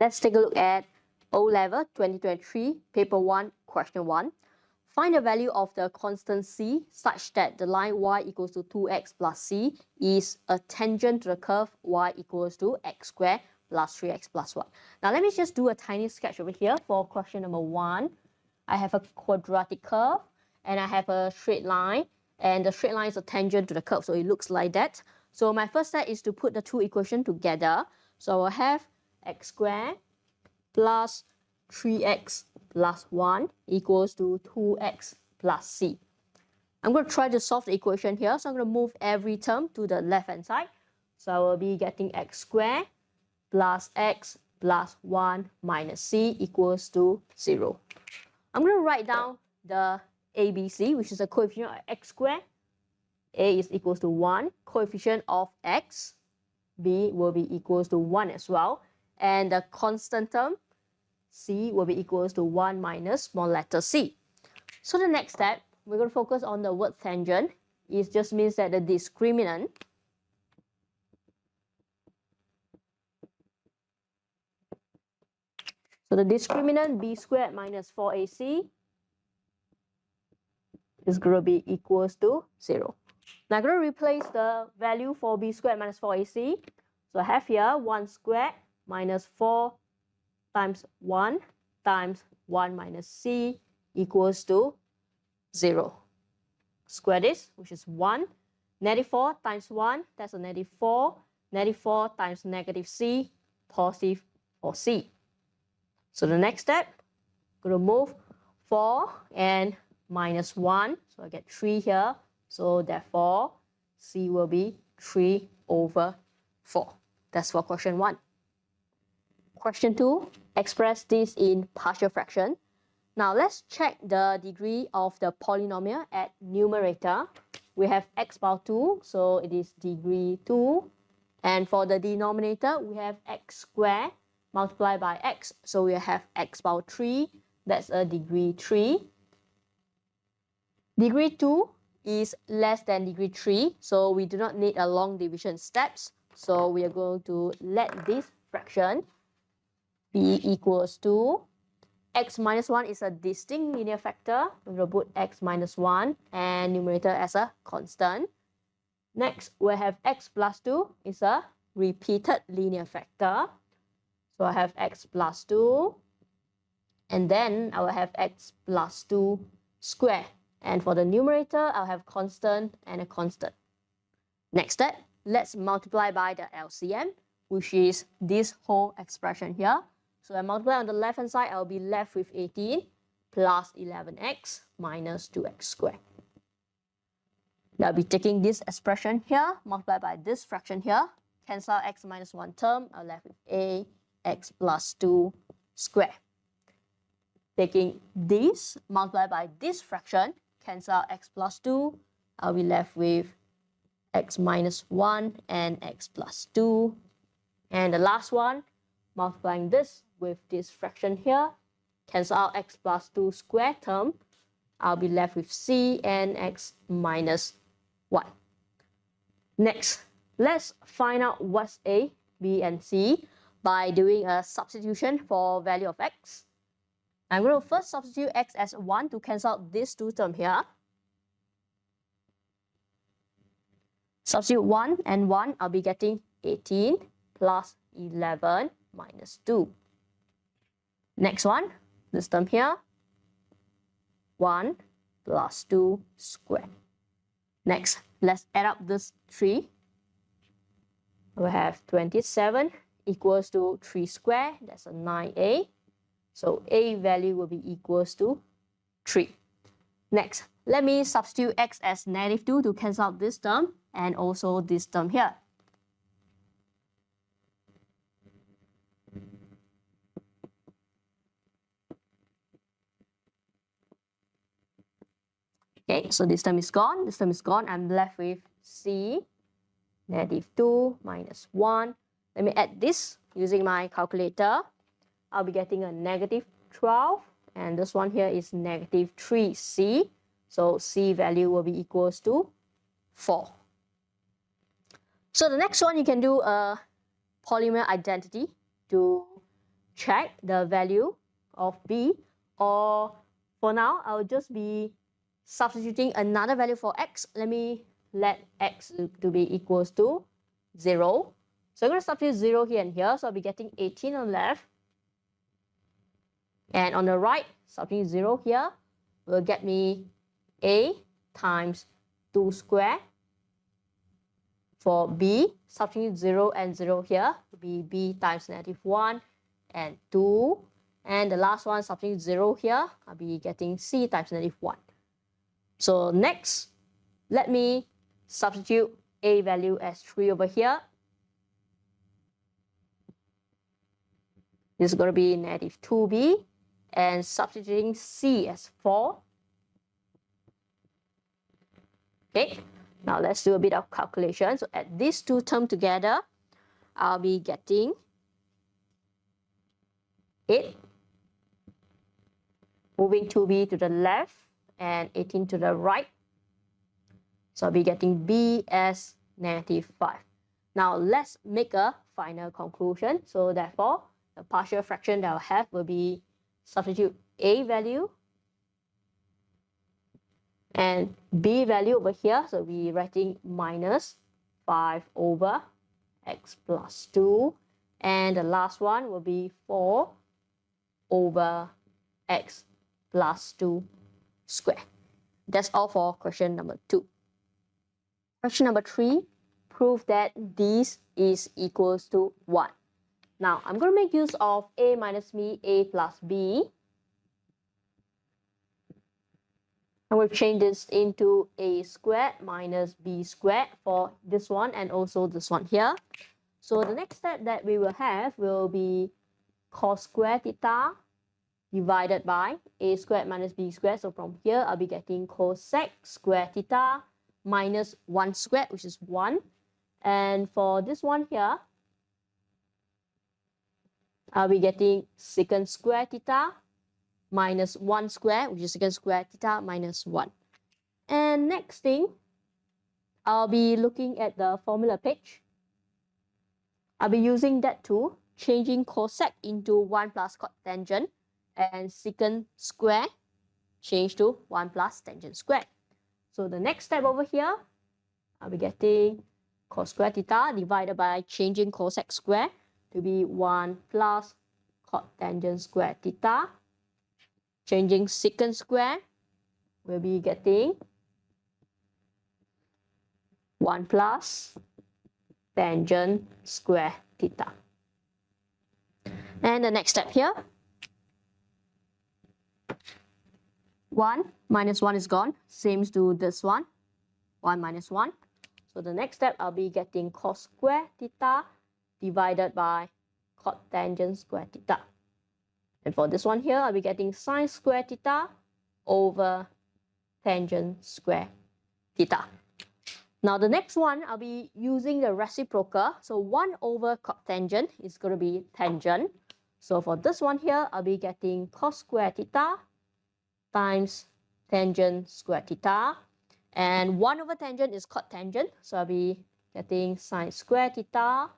Let's take a look at O-Level 2023, Paper 1, Question 1. Find the value of the constant c such that the line y equals to 2x plus c is a tangent to the curve y equals to x squared plus 3x plus 1. Now let me just do a tiny sketch over here for question number 1. I have a quadratic curve and I have a straight line, and the straight line is a tangent to the curve, so it looks like that. So my first step is to put the two equations together. So I have x squared plus 3x plus 1 equals to 2x plus c. I'm going to try to solve the equation here. So I'm going to move every term to the left-hand side. So I will be getting x squared plus x plus 1 minus c equals to 0. I'm going to write down the ABC, which is a coefficient of x squared. A is equals to 1. Coefficient of x, b, will be equals to 1 as well. And the constant term, c, will be equals to 1 minus small letter c. So the next step, we're going to focus on the word tangent. It just means that the discriminant b squared minus 4ac is going to be equals to 0. Now I'm going to replace the value for b squared minus 4ac. So I have here 1 squared minus 4 times 1 times 1 minus c equals to 0. Square this, which is 1. Negative 4 times 1, that's a negative 4. Negative 4 times negative c, positive 4c. So the next step, I'm going to move 4 and minus 1. So I get 3 here. So therefore, c will be 3 over 4. That's for question 1. Question 2, express this in partial fraction. Now let's check the degree of the polynomial at numerator. We have x power 2, so it is degree 2. And for the denominator, we have x squared multiplied by x. So we have x power 3, that's a degree 3. Degree 2 is less than degree 3, so we do not need a long division steps. So we are going to let this fraction be equals to x minus 1 is a distinct linear factor. We're going to put x minus 1 and numerator as a constant. Next, we have x plus 2 is a repeated linear factor. So I have x plus 2, and then I will have x plus 2 square. And for the numerator, I'll have constant and a constant. Next step, let's multiply by the LCM, which is this whole expression here. So I multiply on the left-hand side, I'll be left with 18 plus 11x minus 2x squared. Now I'll be taking this expression here, multiply by this fraction here, cancel x minus 1 term, I'm left with a x plus 2 squared. Taking this, multiply by this fraction, cancel x plus 2, I'll be left with x minus 1 and x plus 2. And the last one, multiplying this with this fraction here, cancel out x plus 2 square term, I'll be left with c and x minus 1. Next, let's find out what's a, b, and c by doing a substitution for value of x. I'm going to first substitute x as 1 to cancel out these two terms here. Substitute 1 and 1, I'll be getting 18 plus 11 minus 2. Next one, this term here, 1 plus 2 squared. Next, let's add up this 3. We have 27 equals to 3 squared, that's a 9a. So a value will be equals to 3. Next, let me substitute x as negative 2 to cancel out this term and also this term here. Okay, so this term is gone, this term is gone. I'm left with c, negative 2 minus 1. Let me add this using my calculator. I'll be getting a negative 12, and this one here is negative 3c. So c value will be equals to 4. So the next one, you can do a polynomial identity to check the value of b, or for now, I'll just be substituting another value for x. Let me let x to be equals to 0. So I'm going to substitute 0 here and here. So I'll be getting 18 on the left. And on the right, substituting 0 here will get me a times 2 squared. For b, substituting 0 and 0 here will be b times -1 and 2. And the last one, substituting 0 here, I'll be getting c times -1. So next, let me substitute a value as 3 over here. This is going to be -2b, and substituting c as 4. Okay, now let's do a bit of calculation. So add these two terms together, I'll be getting 8. Moving 2b to the left and 18 to the right. So I'll be getting b as -5. Now let's make a final conclusion. So therefore, the partial fraction that I'll have will be substitute a value and b value over here. So we're writing -5 over x plus 2. And the last one will be 4 over x plus 2 squared. That's all for question number 2. Question number 3, prove that this is equals to 1. Now, I'm going to make use of a minus b, a plus b. And we'll change this into a squared minus b squared for this one and also this one here. So the next step that we will have will be cos squared theta divided by a squared minus b squared. So from here, I'll be getting cosec squared theta minus 1 squared, which is 1. And for this one here, I'll be getting secant squared theta minus 1 squared, which is secant squared theta minus 1. And next thing, I'll be looking at the formula page. I'll be using that too, changing cosec into 1 plus cot tangent, and secant square change to 1 plus tangent squared. So the next step over here, I'll be getting cos squared theta divided by changing cosec square to be 1 plus cot tangent squared theta. Changing secant square, we'll be getting 1 plus tangent square theta. And the next step here, 1 minus 1 is gone, same to this one, 1 minus 1. So the next step, I'll be getting cos square theta divided by cot tangent square theta. And for this one here, I'll be getting sine square theta over tangent square theta. Now the next one, I'll be using the reciprocal. So 1 over cot tangent is going to be tangent. So for this one here, I'll be getting cos square theta times tangent square theta. And 1 over tangent is cot tangent. So I'll be getting sine square theta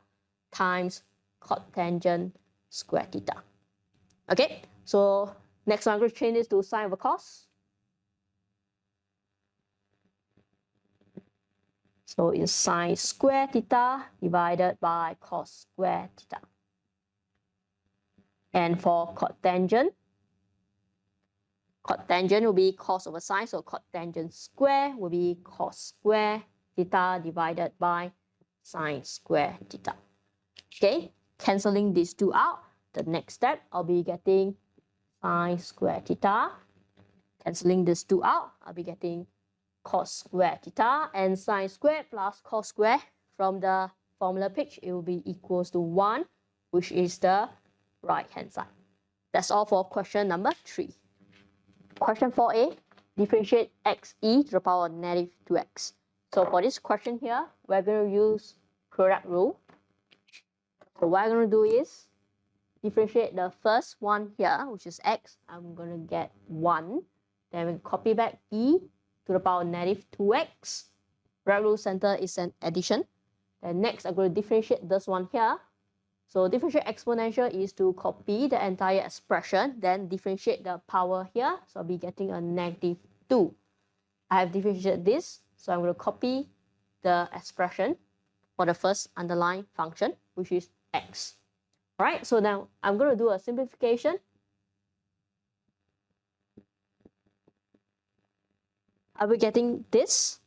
times cot tangent square theta. Okay, so next one, I'm going to change this to sine over cos. So it's sine square theta divided by cos square theta. And for cot tangent will be cos over sine, so cot tangent square will be cos square theta divided by sine square theta. Okay, cancelling these two out. The next step, I'll be getting sine square theta. Cancelling these two out, I'll be getting cos square theta, and sine square plus cos square from the formula page, it will be equals to 1, which is the right hand side. That's all for question number 3. Question 4a, differentiate x e to the power of -2x. So for this question here, we're going to use product rule. So what I'm going to do is differentiate the first one here, which is x. I'm going to get 1. Then we copy back e to the power of -2x. Product rule center is an addition. Then next, I'm going to differentiate this one here. So differentiate exponential is to copy the entire expression, then differentiate the power here. So I'll be getting a -2. I have differentiated this, so I'm going to copy the expression for the first underlying function, which is x. All right, so now I'm going to do a simplification. I'll be getting this.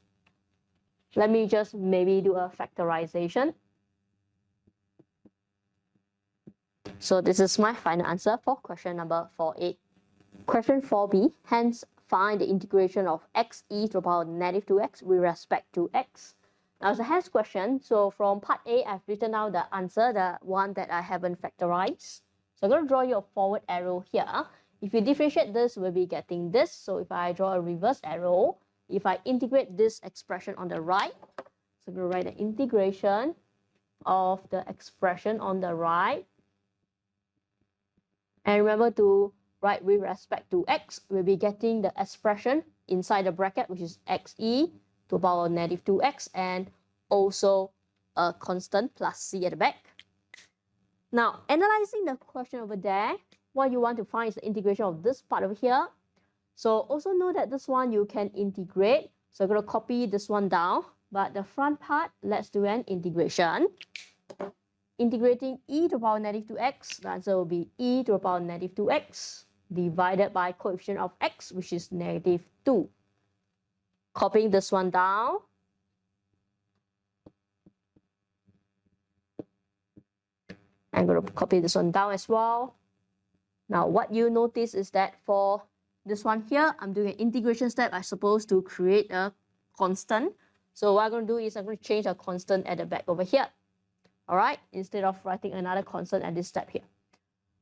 Let me just maybe do a factorization. So this is my final answer for question number 4a. Question 4b, hence find the integration of x e to the power -2x with respect to x. Now it's a hence question, so from part A, I've written out the answer, the one that I haven't factorized. So I'm going to draw you a forward arrow here. If you differentiate this, we'll be getting this. So if I draw a reverse arrow, if I integrate this expression on the right, so I'm going to write the integration of the expression on the right. And remember to write with respect to x, we'll be getting the expression inside the bracket, which is xe to the power -2x, and also a constant plus c at the back. Now, analyzing the question over there, what you want to find is the integration of this part over here. So also know that this one you can integrate. So I'm going to copy this one down, but the front part, let's do an integration. Integrating e to the power -2x, the answer will be e to the power -2x divided by coefficient of x, which is -2. Copying this one down. I'm going to copy this one down as well. Now, what you notice is that for this one here, I'm doing an integration step. I'm supposed to create a constant. So what I'm going to do is I'm going to change a constant at the back over here. All right, instead of writing another constant at this step here.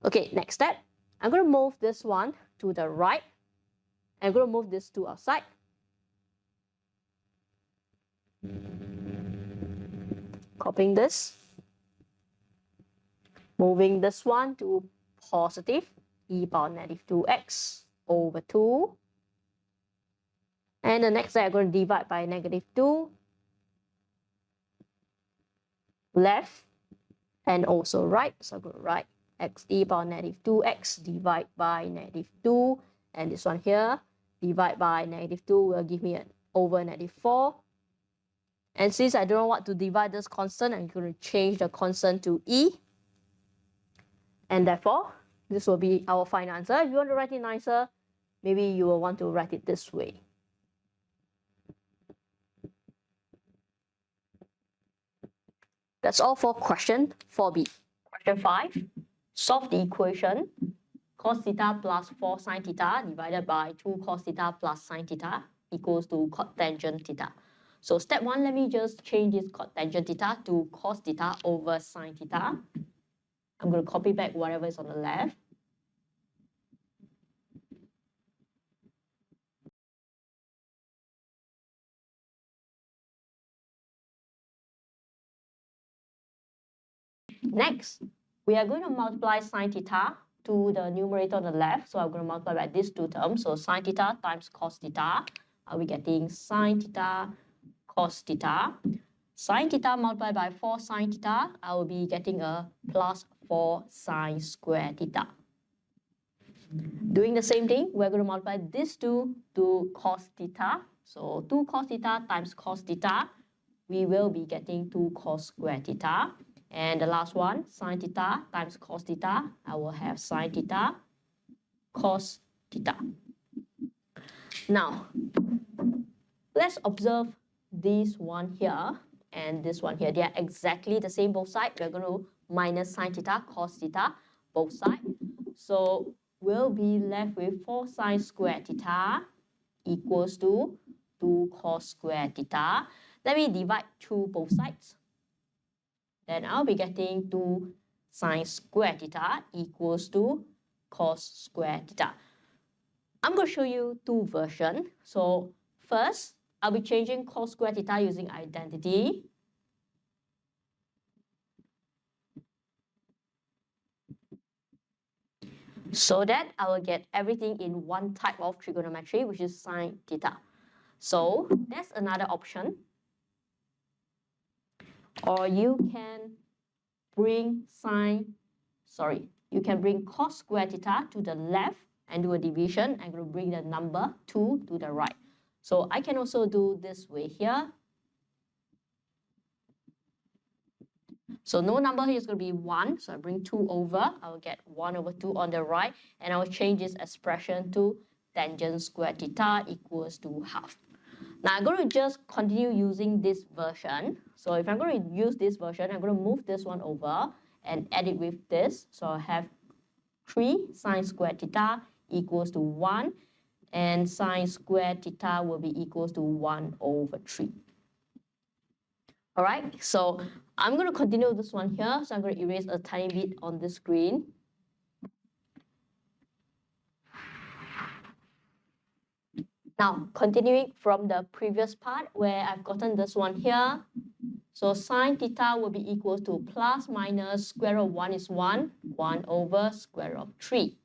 Okay, next step. I'm going to move this one to the right. I'm going to move this to outside. Copying this. Moving this one to positive e power -2x over 2. And the next step, I'm going to divide by -2. Left and also right. So I'm going to write x e power -2x divide by -2. And this one here, divide by -2 will give me an over -4. And since I don't know what to divide this constant, I'm going to change the constant to e. And therefore, this will be our final answer. If you want to write it nicer, maybe you will want to write it this way. That's all for question 4b. Question 5, solve the equation cos theta plus 4 sin theta divided by 2 cos theta plus sin theta equals to cotangent theta. So step 1, let me just change this cotangent theta to cos theta over sin theta. I'm going to copy back whatever is on the left. Next, we are going to multiply sin theta to the numerator on the left. So I'm going to multiply by these two terms. So sin theta times cos theta. Are we getting sin theta cos theta? Sin theta multiplied by 4 sin theta, I will be getting a plus 4 sin square theta. Doing the same thing, we're going to multiply these two to cos theta. So 2 cos theta times cos theta, we will be getting 2 cos square theta. And the last one, sin theta times cos theta, I will have sin theta cos theta. Now, let's observe this one here and this one here. They are exactly the same both sides. We're going to minus sin theta cos theta both sides. So we'll be left with 4 sin square theta equals to 2 cos square theta. Let me divide through both sides. Then I'll be getting 2 sin square theta equals to cos square theta. I'm going to show you two versions. So first, I'll be changing cos square theta using identity. So that I will get everything in one type of trigonometry, which is sin theta. So that's another option. Or you can bring cos square theta to the left and do a division. I'm going to bring the number 2 to the right. So I can also do this way here. So no number here is going to be 1. So I bring 2 over. I will get 1 over 2 on the right. And I will change this expression to tangent square theta equals to half. Now I'm going to just continue using this version. So if I'm going to use this version, I'm going to move this one over and add it with this. So I have 3 sine square theta equals to 1. And sine square theta will be equals to 1 over 3. All right, so I'm going to continue this one here. So I'm going to erase a tiny bit on the screen. Now, continuing from the previous part where I've gotten this one here. So sine theta will be equal to plus minus square root of 1 is 1, 1 over square root of 3.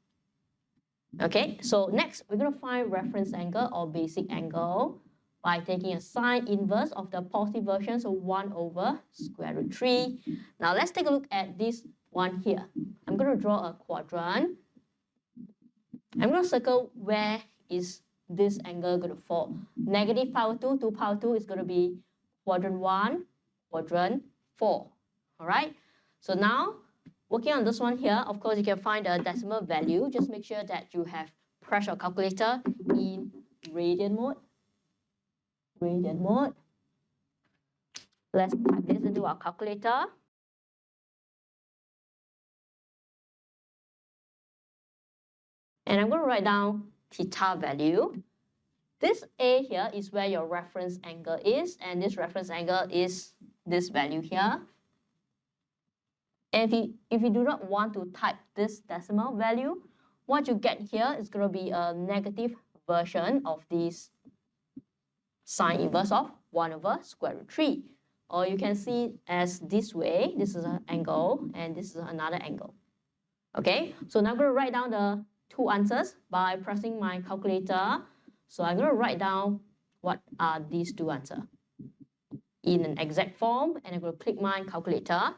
Okay, so next we're going to find reference angle or basic angle by taking a sine inverse of the positive version, so 1 over square root 3. Now let's take a look at this one here. I'm going to draw a quadrant. I'm going to circle where is this angle going to fall. Negative power 2 to power 2 is going to be quadrant 1, quadrant 4. All right, so now working on this one here, of course you can find a decimal value. Just make sure that you have pressed your calculator in radian mode. Let's type this into our calculator. And I'm going to write down theta value. This A here is where your reference angle is, and this reference angle is this value here. And if you do not want to type this decimal value, what you get here is going to be a negative version of this sine inverse of 1 over square root 3. Or you can see it as this way. This is an angle and this is another angle. Okay, so now I'm going to write down the two answers by pressing my calculator. So I'm going to write down what are these two answers in an exact form, and I'm going to click my calculator.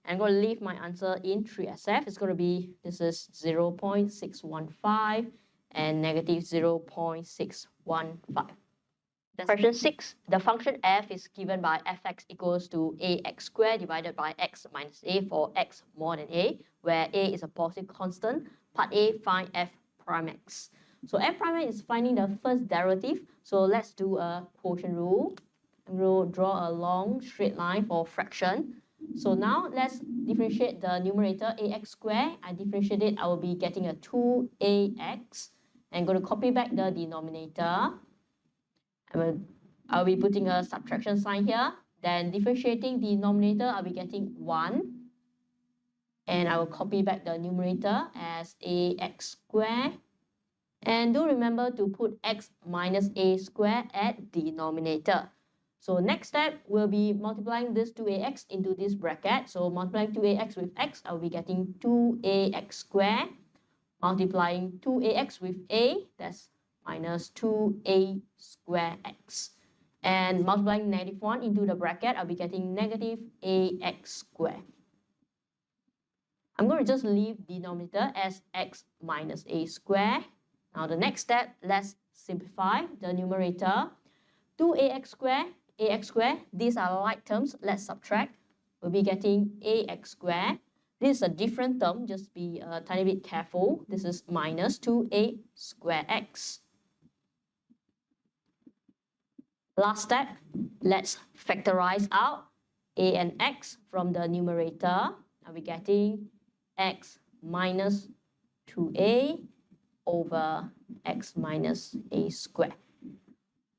I'm going to leave my answer in 3SF. It's going to be, this is 0.615 and negative 0.615. Question 6, the function f is given by fx equals to ax squared divided by x minus a for x more than a, where a is a positive constant. Part A, find f prime x. So f prime x is finding the first derivative. So let's do a quotient rule. I'm going to draw a long straight line for fraction. So now let's differentiate the numerator ax squared. I differentiate it, I will be getting a 2ax. I'm going to copy back the denominator. I'll be putting a subtraction sign here. Then differentiating the denominator, I'll be getting 1. And I will copy back the numerator as ax squared. And do remember to put x minus a squared at denominator. So next step will be multiplying this 2ax into this bracket. So multiplying 2ax with x, I'll be getting 2ax squared. Multiplying 2ax with a, that's minus 2a squared x. And multiplying negative 1 into the bracket, I'll be getting negative ax squared. I'm going to just leave denominator as x minus a squared. Now the next step, let's simplify the numerator. 2ax squared, these are like terms, let's subtract. We'll be getting ax squared. This is a different term, just be a tiny bit careful. This is minus 2a squared x. Last step, let's factorize out a and x from the numerator. I'll be getting x minus 2a over x minus a squared.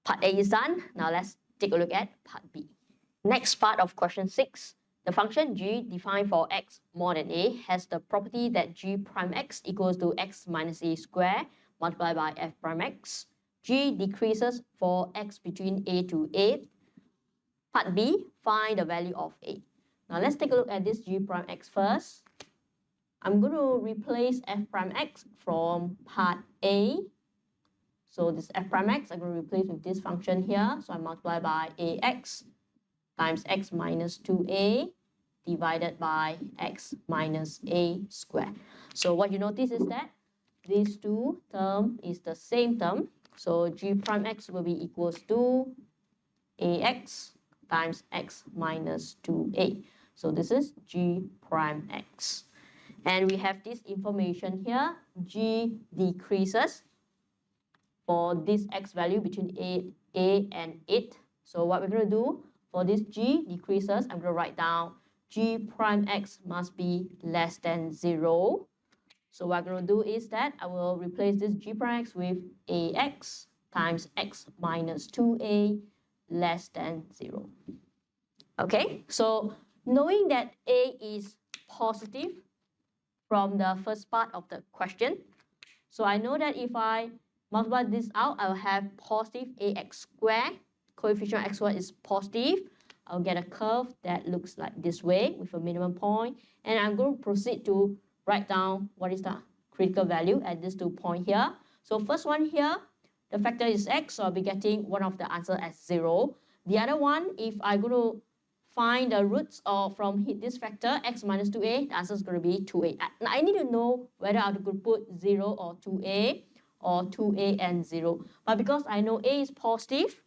Part A is done. Now let's take a look at part B. Next part of question 6. The function g defined for x more than a has the property that g prime x equals to x minus a squared multiplied by f prime x. G decreases for x between a to 8. Part B, find the value of a. Now let's take a look at this g prime x first. I'm going to replace f prime x from part A. So this f prime x, I'm going to replace with this function here. So I multiply by ax times x minus 2a divided by x minus a squared. So what you notice is that these two terms is the same term. So g prime x will be equals to ax times x minus 2a. So this is g prime x. And we have this information here, g decreases for this x value between a and 8. So what we're going to do, for this g decreases, I'm going to write down g prime x must be less than 0. So what I'm going to do is that I will replace this g prime x with ax times x minus 2a less than 0. Okay, so knowing that a is positive from the first part of the question, so I know that if I multiply this out, I'll have positive ax squared. Coefficient x squared is positive. I'll get a curve that looks like this way with a minimum point. And I'm going to proceed to write down what is the critical value at these 2 points here. So first one here, the factor is x, so I'll be getting one of the answer as 0. The other one, if I'm going to find the roots from this factor, x minus 2a, the answer is going to be 2a. Now I need to know whether I could put 0 or 2a, or 2a and 0. But because I know a is positive,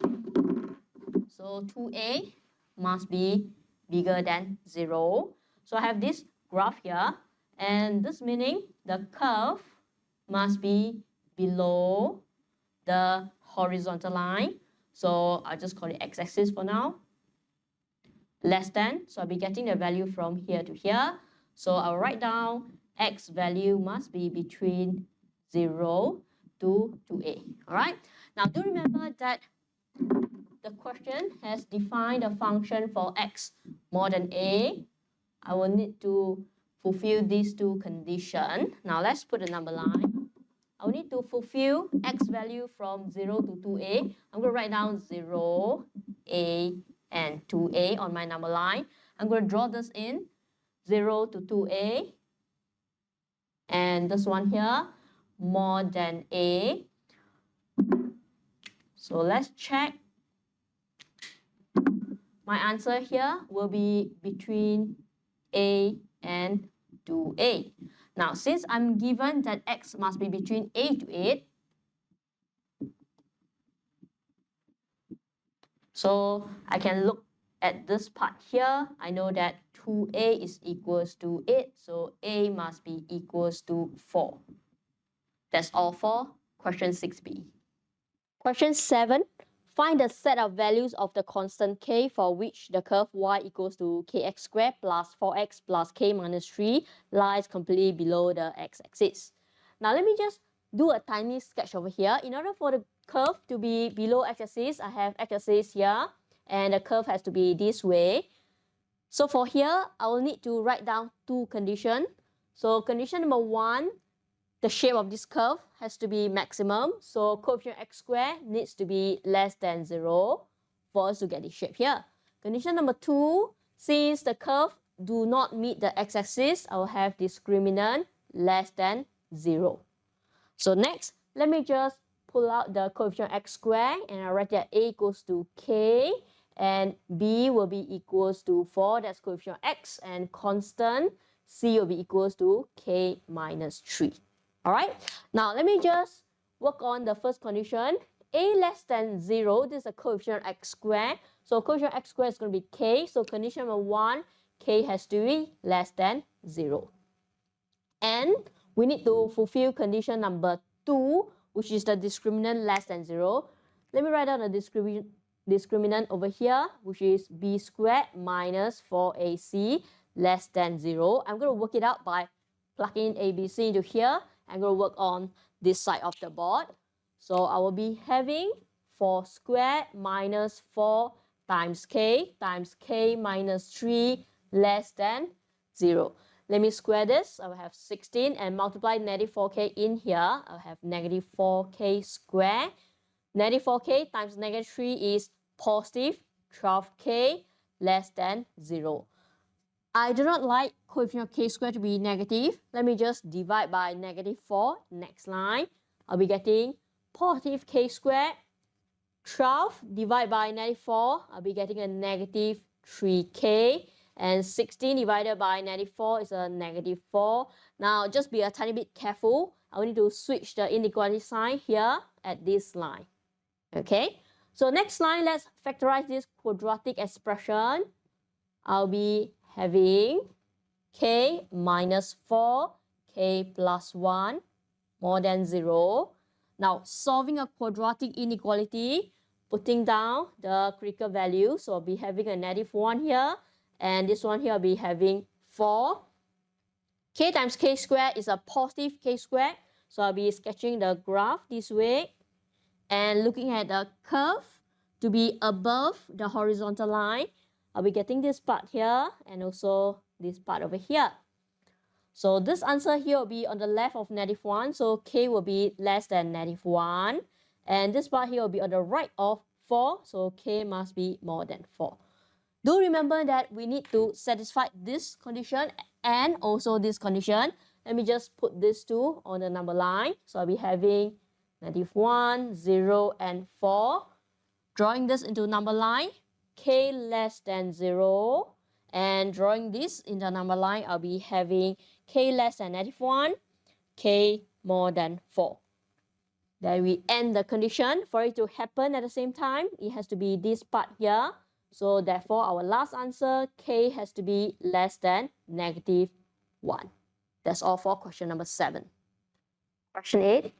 so 2a must be bigger than 0. So I have this graph here, and this meaning the curve must be below the horizontal line. So I'll just call it x-axis for now. Less than, so I'll be getting the value from here to here. So I'll write down x value must be between 0 to 2a. All right. Now do remember that the question has defined a function for x more than a. I will need to fulfill these two conditions. Now let's put a number line. I will need to fulfill x value from 0 to 2a. I'm going to write down 0, a, and 2a on my number line. I'm going to draw this in 0 to 2a. And this one here, more than a. So let's check. My answer here will be between a and 2a. Now, since I'm given that x must be between a to 8, so I can look at this part here. I know that 2a is equals to 8, so a must be equals to 4. That's all for question 6b. Question 7. Find the set of values of the constant k for which the curve y equals to kx squared plus 4x plus k minus 3 lies completely below the x-axis. Now let me just do a tiny sketch over here. In order for the curve to be below x-axis, I have x-axis here, and the curve has to be this way. So for here, I will need to write down two conditions. So condition number 1, the shape of this curve has to be maximum. So coefficient x squared needs to be less than 0 for us to get this shape here. Condition number 2, since the curve do not meet the x-axis, I will have discriminant less than 0. So next, let me just pull out the coefficient x squared, and I write that a equals to k and b will be equals to 4, that's coefficient x, and constant c will be equals to k minus 3. Alright, now let me just work on the first condition. A less than 0, this is a coefficient x squared. So coefficient x squared is going to be k. So condition number 1, k has to be less than 0. And we need to fulfill condition number 2, which is the discriminant less than 0. Let me write down the discriminant over here, which is b squared minus 4ac less than 0. I'm going to work it out by plugging ABC into here. I'm going to work on this side of the board. So I will be having 4 squared minus 4 times k minus 3 less than 0. Let me square this. I will have 16 and multiply negative 4k in here. I'll have negative 4k squared. Negative 4k times negative 3 is positive 12k less than 0. I do not like coefficient of k squared to be negative. Let me just divide by negative 4. Next line, I'll be getting positive k squared. 12 divided by negative 4, I'll be getting a negative 3k And 16 divided by -4 is a -4. Now, just be a tiny bit careful. I will need to switch the inequality sign here at this line. Okay, so next line, let's factorize this quadratic expression. I'll be having k minus 4, k plus 1 more than 0. Now, solving a quadratic inequality, putting down the critical value. So I'll be having a -1 here, and this one here I'll be having 4. K times k squared is a positive k squared. So I'll be sketching the graph this way and looking at the curve to be above the horizontal line. I'll be getting this part here and also this part over here. So this answer here will be on the left of -1, so k will be less than -1. And this part here will be on the right of 4, so k must be more than 4. Do remember that we need to satisfy this condition and also this condition. Let me just put these two on the number line. So I'll be having -1, 0, and 4. Drawing this into number line, k less than 0. And drawing this in the number line, I'll be having k less than -1, k more than 4. Then we end the condition. For it to happen at the same time, it has to be this part here. So therefore, our last answer, k has to be less than -1. That's all for question number 7. Question 8.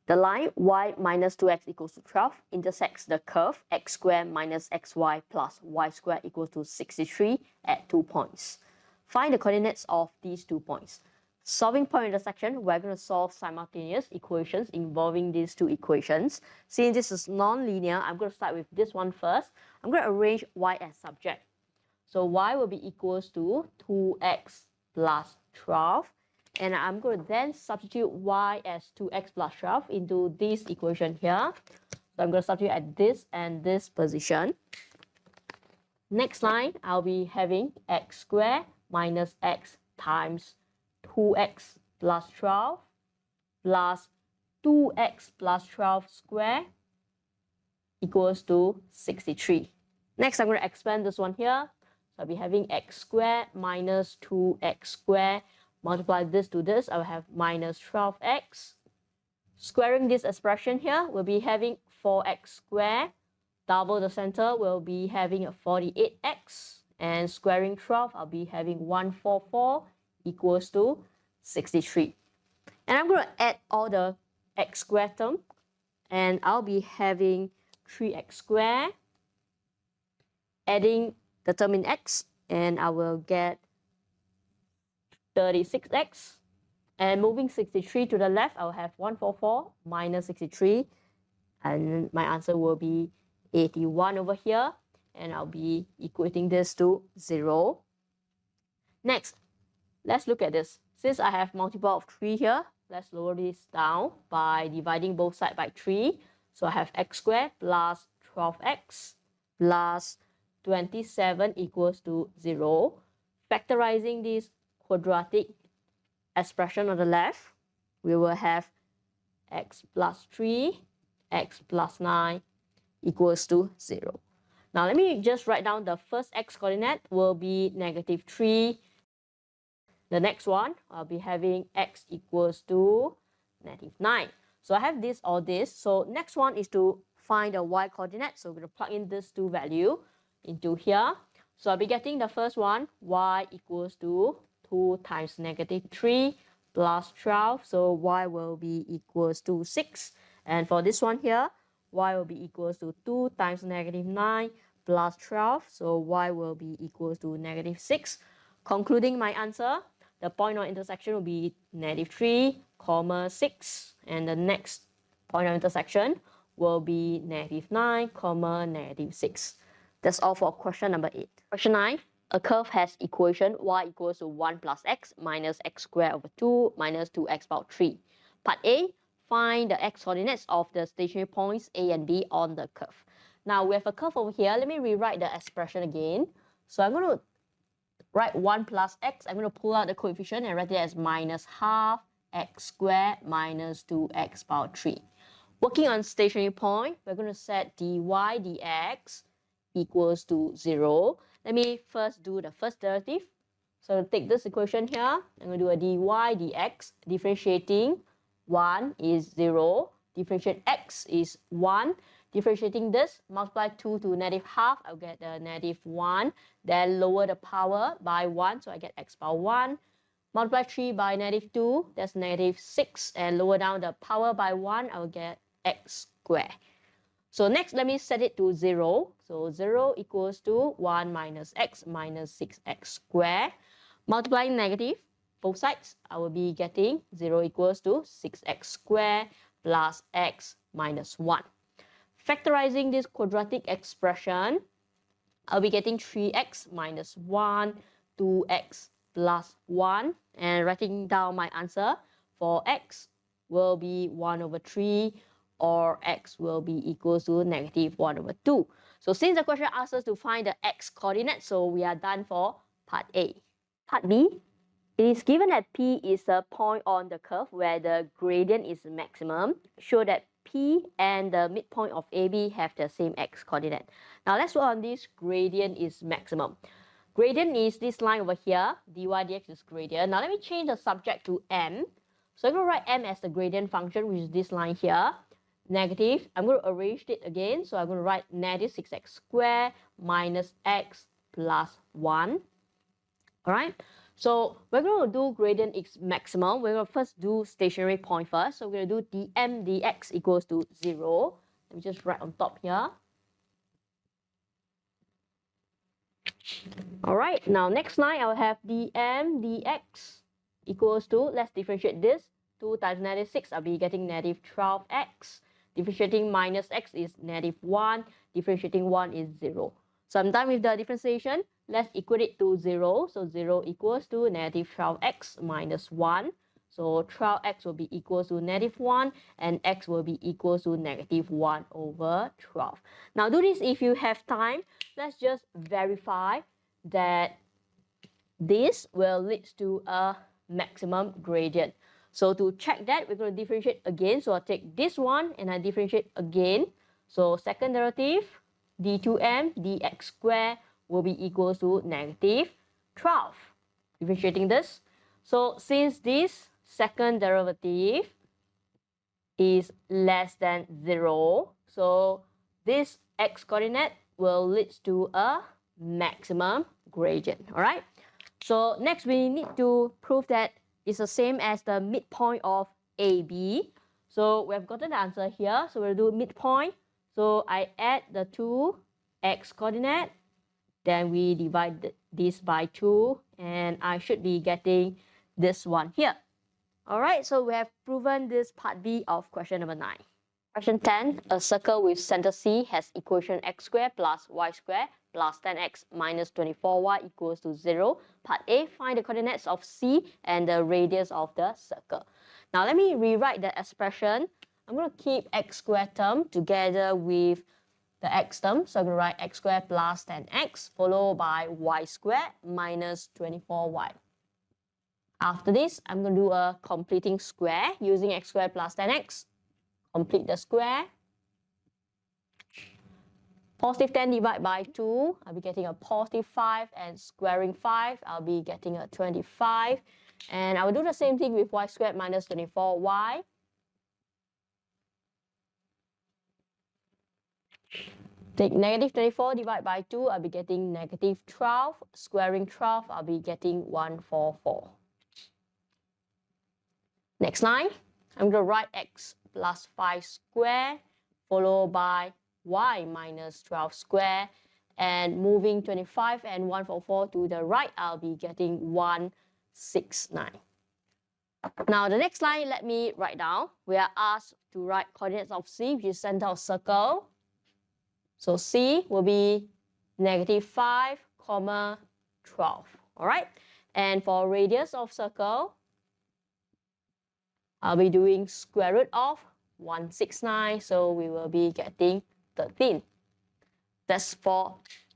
The line y minus 2x equals to 12 intersects the curve x squared minus xy plus y squared equals to 63 at 2 points. Find the coordinates of these 2 points. Solving point intersection, we're going to solve simultaneous equations involving these two equations. Since this is non-linear, I'm going to start with this one first. I'm going to arrange y as subject. So y will be equals to 2x plus 12. And I'm going to then substitute y as 2x plus 12 into this equation here. So I'm going to substitute at this and this position. Next line, I'll be having x squared minus x times 2x plus 12 plus 2x plus 12 squared equals to 63. Next, I'm going to expand this one here. So I'll be having x squared minus 2x squared. Multiply this to this, I will have minus 12x. Squaring this expression here, we'll be having 4x squared. Double the center, we'll be having a 48x. And squaring 12, I'll be having 144 equals to 63. And I'm going to add all the x squared term. And I'll be having 3x squared. Adding the term in x, and I will get 36x. And moving 63 to the left, I will have 144 minus 63. And my answer will be 81 over here. And I'll be equating this to 0. Next, let's look at this. Since I have multiple of 3 here, let's lower this down by dividing both sides by 3. So I have x squared plus 12x plus 27 equals to 0. Factorizing this quadratic expression on the left, we will have x plus 3, x plus 9 equals to 0. Now let me just write down the first x coordinate will be -3. The next one, I'll be having x equals to -9. So I have this or this. So next one is to find the y coordinate. So we're going to plug in these two values into here. So I'll be getting the first one, y equals to 2 times -3 plus 12. So y will be equals to 6. And for this one here, y will be equals to 2 times -9 plus 12. So y will be equals to -6. Concluding my answer, the point of intersection will be -3, 6. And the next point of intersection will be -9, -6. That's all for question number 8. Question 9. A curve has equation y equals to 1 plus x minus x squared over 2 minus 2x power 3. Part A, find the x coordinates of the stationary points A and B on the curve. Now we have a curve over here. Let me rewrite the expression again. So I'm going to write 1 plus x. I'm going to pull out the coefficient and write it as minus half x squared minus 2x power 3. Working on stationary point, we're going to set dy dx equals to 0. let me first do the first derivative. So take this equation here, I'm going to do a dy dx, differentiating 1 is 0, differentiate x is 1, differentiating this, multiply 2 to negative half, I'll get the negative 1, then lower the power by 1, so I get x power 1, multiply 3 by negative 2, that's negative 6, and lower down the power by 1, I'll get x squared. So next, let me set it to 0. So 0 equals to 1 minus x minus 6x squared. Multiplying negative, both sides, I will be getting 0 equals to 6x squared plus x minus 1. Factorizing this quadratic expression, I'll be getting 3x minus 1, 2x plus 1. And writing down my answer for x will be 1 over 3, or x will be equals to negative 1 over 2. So since the question asks us to find the x coordinate, so we are done for part A. Part B, it is given that P is a point on the curve where the gradient is maximum. Show that P and the midpoint of AB have the same x coordinate. Now let's work on this gradient is maximum. Gradient is this line over here, dy dx is gradient. Now let me change the subject to m. So I'm going to write m as the gradient function, which is this line here. Negative, I'm going to arrange it again. So I'm going to write negative 6x squared minus x plus 1. Alright, so we're going to do gradient is maximum. We're going to first do stationary point first. So we're going to do dm dx equals to 0. Let me just write on top here. Alright, now next line I'll have dm dx equals to, let's differentiate this. 2 times negative 6, I'll be getting negative 12x. Differentiating minus x is negative 1. Differentiating 1 is 0. So I'm done with the differentiation. Let's equate it to 0. So 0 equals to negative 12x minus 1. So 12x will be equals to negative 1 and x will be equals to negative 1 over 12. Now do this if you have time. Let's just verify that this will lead to a maximum gradient. So to check that, we're going to differentiate again. So I'll take this one and I differentiate again. So second derivative, d2m dx squared will be equal to negative 12. Differentiating this. So since this second derivative is less than 0, so this x coordinate will lead to a maximum gradient. Alright. So next we need to prove that it's the same as the midpoint of AB. So we have gotten the answer here. So we'll do midpoint. So I add the two x coordinate, then we divide this by 2, and I should be getting this one here. Alright, so we have proven this part B of question number 9. Question 10, a circle with center C has equation x squared plus y squared plus 10x minus 24y equals to 0. Part A, find the coordinates of C and the radius of the circle. Now let me rewrite the expression. I'm going to keep x squared term together with the x term. So I'm going to write x squared plus 10x followed by y squared minus 24y. After this, I'm going to do a completing square using x squared plus 10x. Complete the square. Positive 10 divided by 2, I'll be getting a positive 5, and squaring 5, I'll be getting a 25. And I will do the same thing with y squared minus 24y. Take negative 24 divided by 2, I'll be getting negative 12. Squaring 12, I'll be getting 144. Next line, I'm going to write x plus 5 squared followed by y minus 12 squared, and moving 25 and 144 to the right, I'll be getting 169. Now the next line, let me write down. We are asked to write coordinates of C, which is center of circle. So C will be negative 5, 12. Alright, and for radius of circle, I'll be doing square root of 169, so we will be getting 13. That's for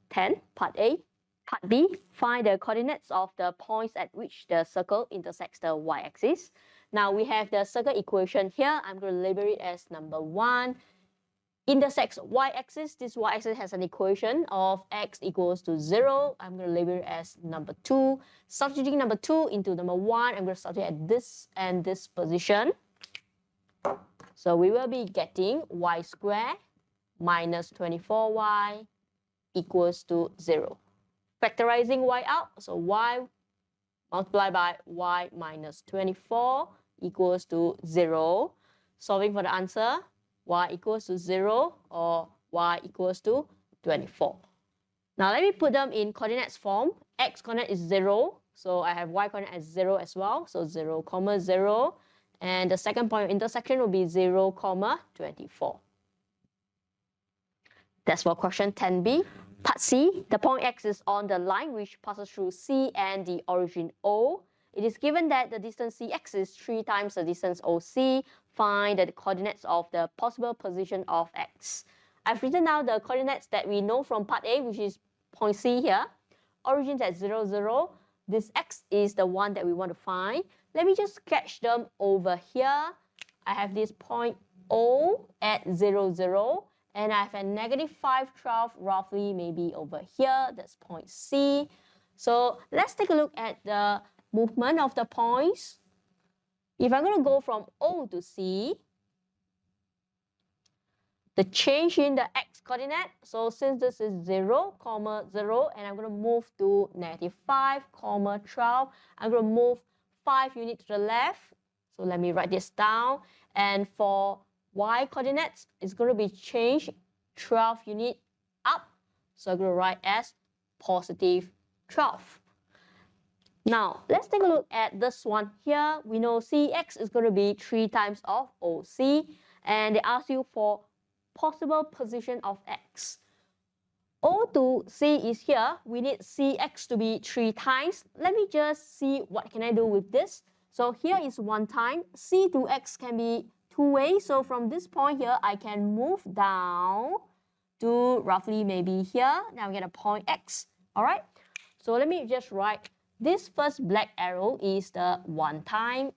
10, part A. Part B, find the coordinates of the points at which the circle intersects the y-axis. Now we have the circle equation here. I'm going to label it as number 1. intersects y-axis. This y-axis has an equation of x equals to 0. I'm going to label it as number 2. Substituting number 2 into number 1, I'm going to substitute at this and this position. So we will be getting y squared minus 24y equals to 0. Factorizing y out, so y multiplied by y minus 24 equals to 0. Solving for the answer, y equals to 0 or y equals to 24. Now let me put them in coordinates form. X coordinate is 0, so I have y coordinate as 0 as well. So 0, 0. And the second point of intersection will be 0, 24. That's for question 10b. Part C, the point X is on the line which passes through C and the origin O. It is given that the distance CX is 3 times the distance OC. Find the coordinates of the possible position of X. I've written down the coordinates that we know from part A, which is point C here. Origin at 0, 0. This X is the one that we want to find. Let me just sketch them over here. I have this point O at 0, 0. And I have a negative 5, 12 roughly maybe over here. That's point C. So let's take a look at the movement of the points. If I'm going to go from O to C, the change in the X coordinate, so since this is 0, 0, and I'm going to move to negative 5, 12, I'm going to move 5 units to the left. So let me write this down. And for Y coordinates is going to be changed 12 units up. So I'm going to write as positive 12. Now, let's take a look at this one here. We know CX is going to be 3 times of OC. And they ask you for possible position of X. O to C is here. We need CX to be 3 times. Let me just see what can I do with this. So here is 1 time. C to X can be 2 ways. So from this point here, I can move down to roughly maybe here. Now we get a point X. All right. So let me just write this first black arrow is the 1 time.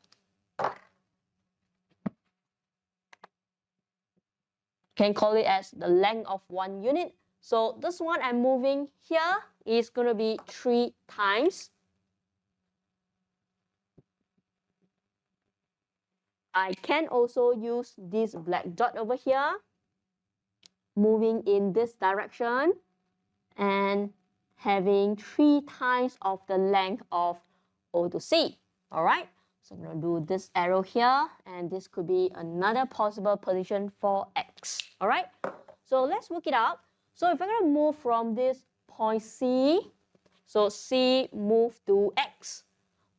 Can call it as the length of 1 unit. So this one I'm moving here is going to be 3 times. I can also use this black dot over here, moving in this direction and having 3 times of the length of O to C. All right, so I'm going to do this arrow here, and this could be another possible position for X. All right, so let's work it out. So if I'm going to move from this point C, so C move to X,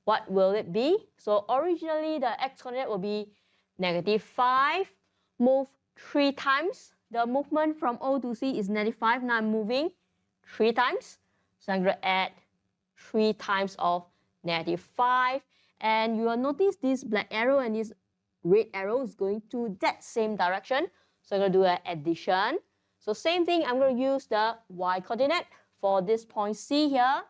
what will it be? So originally the X coordinate will be negative 5, move 3 times. The movement from O to C is negative 5. Now I'm moving 3 times. So I'm going to add 3 times of negative 5. And you will notice this black arrow and this red arrow is going to that same direction. So I'm going to do an addition. So same thing, I'm going to use the Y coordinate for this point C here.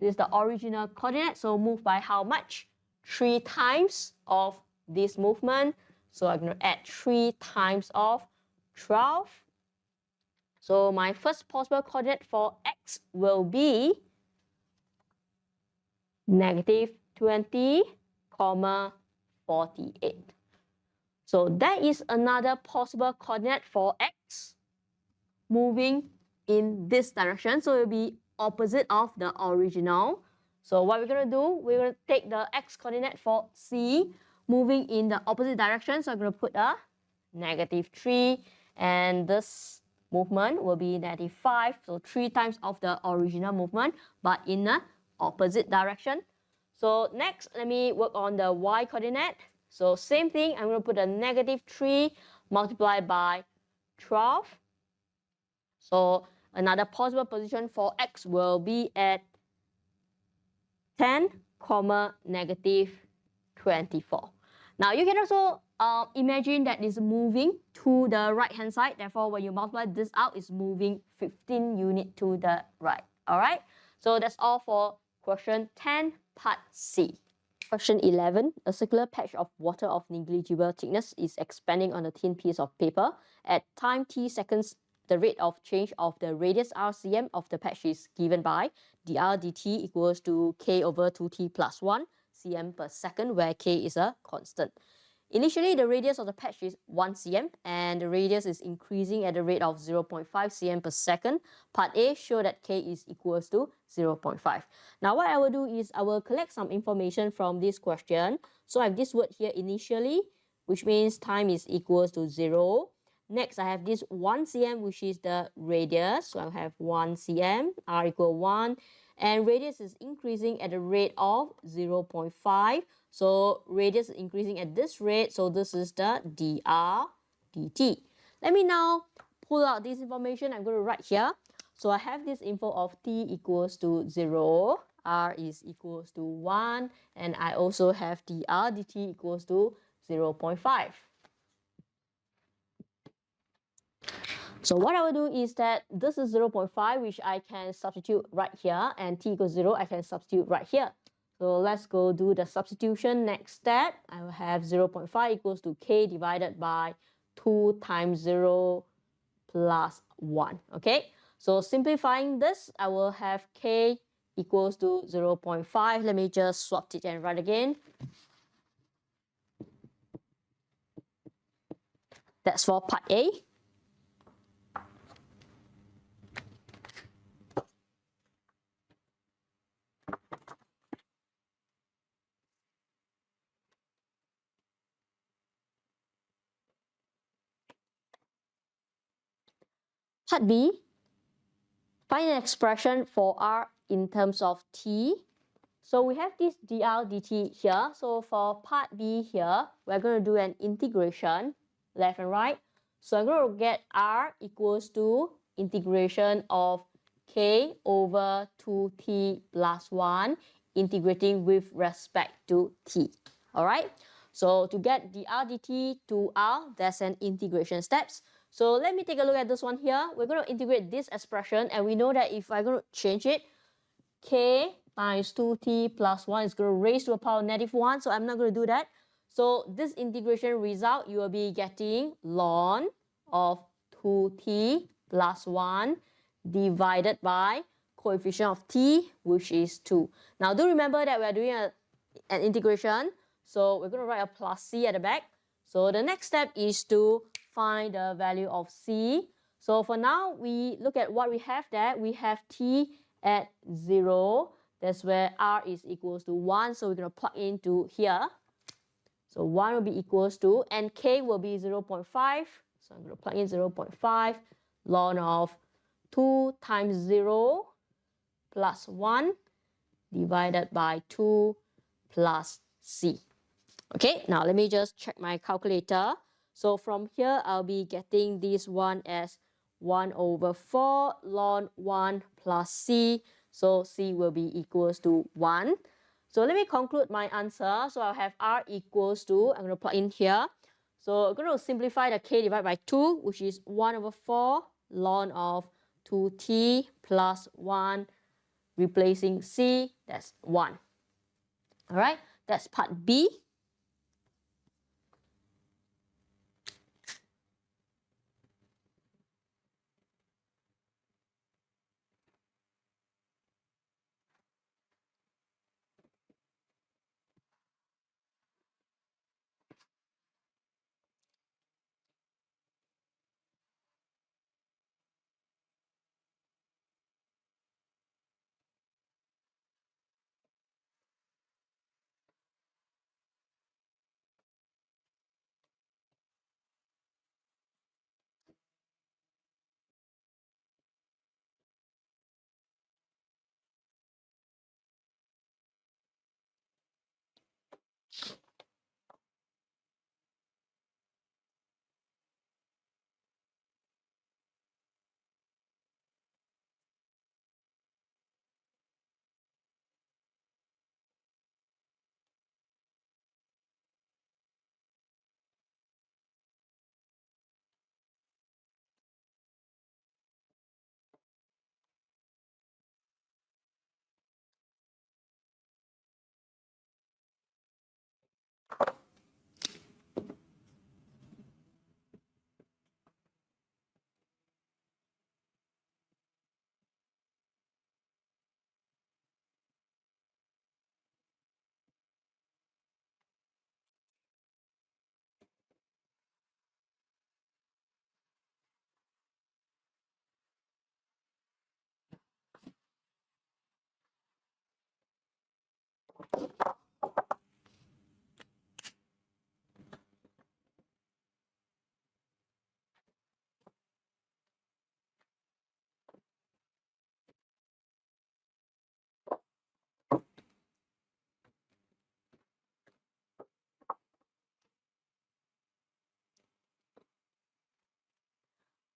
This is the original coordinate, so move by how much? 3 times of this movement. So I'm going to add 3 times of 12. So my first possible coordinate for X will be negative 20, 48. So that is another possible coordinate for X moving in this direction. So it will be opposite of the original. So what we're going to do, we're going to take the X coordinate for C moving in the opposite direction. So I'm going to put a negative 3, and this movement will be negative 5. So 3 times of the original movement, but in the opposite direction. So next, let me work on the Y coordinate. So same thing, I'm going to put a negative 3 multiplied by 12. So another possible position for X will be at 10, negative 24. Now you can also imagine that it's moving to the right hand side. Therefore, when you multiply this out, it's moving 15 units to the right. All right. So that's all for question 10, part C. Question 11. A circular patch of water of negligible thickness is expanding on a thin piece of paper. At time t seconds, the rate of change of the radius rcm of the patch is given by dr dt equals to k over 2t plus 1 cm per second, where k is a constant. Initially, the radius of the patch is 1 cm and the radius is increasing at the rate of 0.5 cm per second. Part A show that k is equals to 0.5. Now what I will do is I will collect some information from this question. So I have this word here initially, which means time is equals to 0. Next, I have this 1 cm, which is the radius. So I have 1 cm, r equal 1. And radius is increasing at the rate of 0.5. So radius is increasing at this rate. So this is the dr dt. Let me now pull out this information. I'm going to write here. So I have this info of t equals to 0, r is equals to 1, and I also have dr dt equals to 0.5. So what I will do is that this is 0.5, which I can substitute right here, and t equals 0, I can substitute right here. So let's go do the substitution. Next step, I will have 0.5 equals to k divided by 2 times 0 plus 1. Okay, so simplifying this, I will have k equals to 0.5. Let me just swap it and write again. That's for part A. Part B, find an expression for r in terms of t. So we have this dr dt here. So for part B here, we're going to do an integration, left and right. So I'm going to get r equals to integration of k over 2t plus 1, integrating with respect to t. All right. So to get dr dt to r, that's an integration steps. So let me take a look at this one here. We're going to integrate this expression, and we know that if I'm going to change it, k times 2t plus 1 is going to raise to a power of -1, so I'm not going to do that. So this integration result, you will be getting ln of 2t plus 1 divided by coefficient of t, which is 2. Now do remember that we are doing an integration, so we're going to write a plus c at the back. So the next step is to find the value of c. So for now, we look at what we have there. We have t at 0. That's where r is equals to 1. So we're going to plug into here. So 1 will be equals to, and k will be 0.5. So I'm going to plug in 0.5 ln of 2 times 0 plus 1 divided by 2 plus c. Okay, now let me just check my calculator. So from here, I'll be getting this one as 1 over 4 ln 1 plus c. So c will be equals to 1. So let me conclude my answer. So I'll have r equals to, I'm going to plug in here. So I'm going to simplify the k divided by 2, which is 1 over 4 ln of 2t plus 1, replacing c, that's 1. All right, that's part B.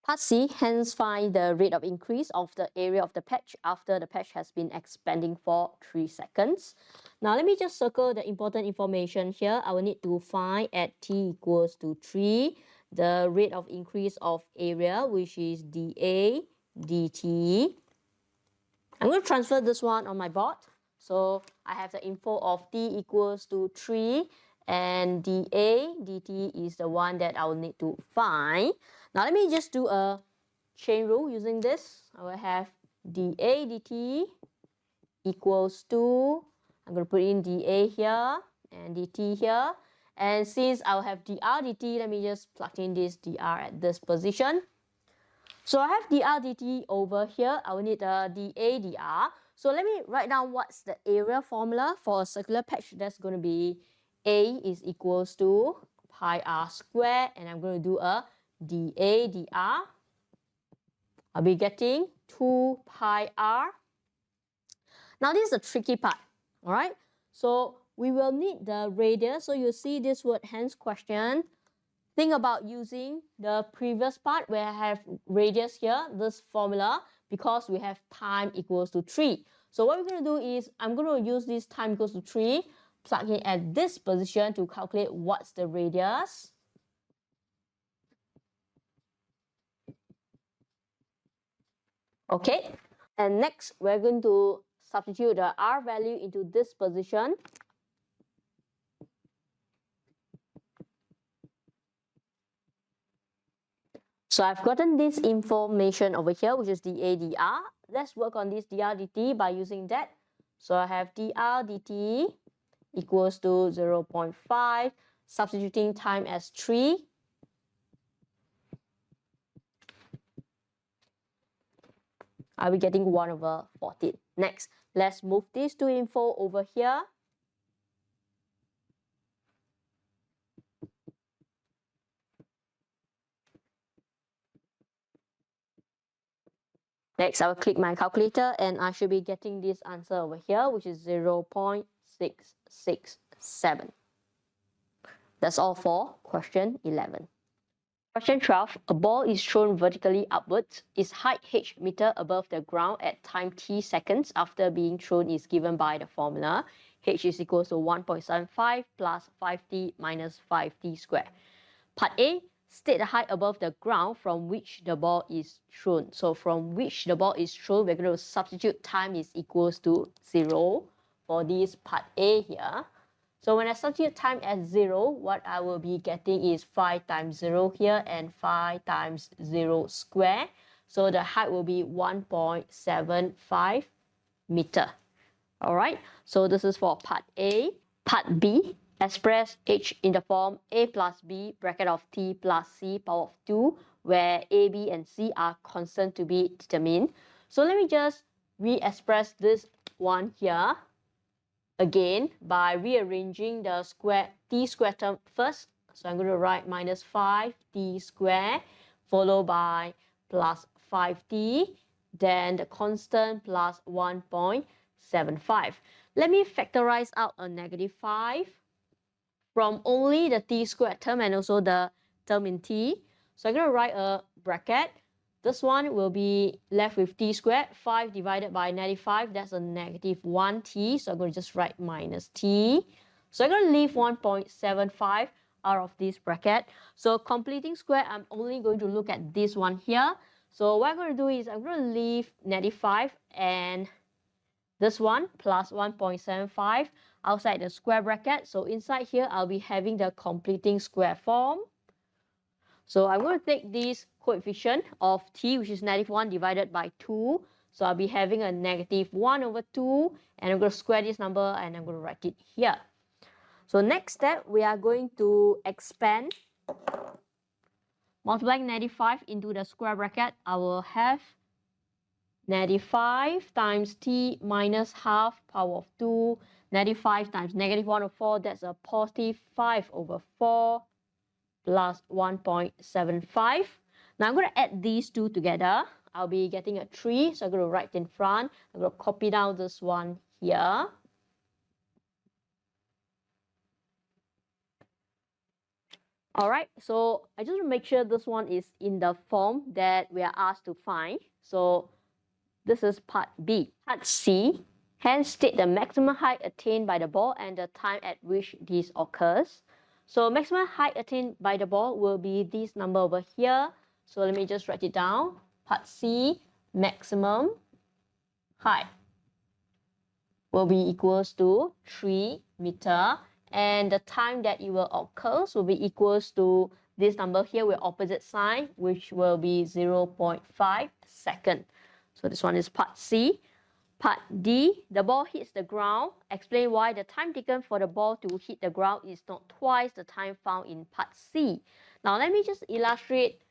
Part C, hence find the rate of increase of the area of the patch after the patch has been expanding for 3 seconds. Now let me just circle the important information here. I will need to find at t equals to 3 the rate of increase of area, which is dA dt. I'm going to transfer this one on my board. So I have the info of t equals to 3 and dA dt is the one that I will need to find. Now let me just do a chain rule using this. I will have dA dt equals to, I'm going to put in dA here and dt here. And since I'll have dr dt, let me just plug in this dr at this position. So I have dr dt over here. I will need dA dr. So let me write down what's the area formula for a circular patch. That's going to be A is equals to pi r squared, and I'm going to do a dA dr. I'll be getting 2 pi r. Now this is the tricky part, all right? So we will need the radius. So you see this word hence question. Think about using the previous part where I have radius here, this formula, because we have time equals to 3. So what we're going to do is I'm going to use this time equals to 3, plug in at this position to calculate what's the radius. Okay, and next we're going to substitute the r value into this position. So I've gotten this information over here, which is dA dr. Let's work on this dr dt by using that. So I have dr dt equals to 0.5, substituting time as 3. I'll be getting 1 over 14. Next, let's move these two info over here. Next, I will click my calculator and I should be getting this answer over here, which is 0.667. That's all for question 11. Question 12, a ball is thrown vertically upwards. Its height h meter above the ground at time t seconds after being thrown is given by the formula. H is equal to 1.75 plus 5t minus 5t squared. Part A, state the height above the ground from which the ball is thrown. So from which the ball is thrown, we're going to substitute time is equals to 0 for this part A here. So when I substitute time as 0, what I will be getting is 5 times 0 here and 5 times 0 square. So the height will be 1.75 meter. All right, so this is for part A. Part B, express h in the form a plus b bracket of t plus c power of 2, where a, b, and c are constant to be determined. So let me just re-express this one here again by rearranging the t square term first. So I'm going to write minus 5t square followed by plus 5t, then the constant plus 1.75. Let me factorize out a negative 5 from only the t squared term and also the term in t. So I'm going to write a bracket. This one will be left with t squared. 5 divided by -5, that's a negative 1t. So I'm going to just write minus t. So I'm going to leave 1.75 out of this bracket. So completing square, I'm only going to look at this one here. So what I'm going to do is I'm going to leave -5 and this one plus 1.75 outside the square bracket. So inside here, I'll be having the completing square form. So I'm going to take this coefficient of t, which is -1 divided by 2. So I'll be having a -1/2, and I'm going to square this number and I'm going to write it here. So next step, we are going to expand. Multiplying 95 into the square bracket, I will have -5 times t minus half power of 2. 95 times -1/4, that's a positive 5/4 plus 1.75. Now I'm going to add these two together. I'll be getting a 3, so I'm going to write in front. I'm going to copy down this one here. Alright, so I just want to make sure this one is in the form that we are asked to find. So this is part B. Part C, hence state the maximum height attained by the ball and the time at which this occurs. So maximum height attained by the ball will be this number over here. So let me just write it down. Part C, maximum height will be equals to 3 meters. And the time that it will occur will be equals to this number here with opposite sign, which will be 0.5 seconds. So this one is part C. Part D, the ball hits the ground. Explain why the time taken for the ball to hit the ground is not twice the time found in part C. Now let me just illustrate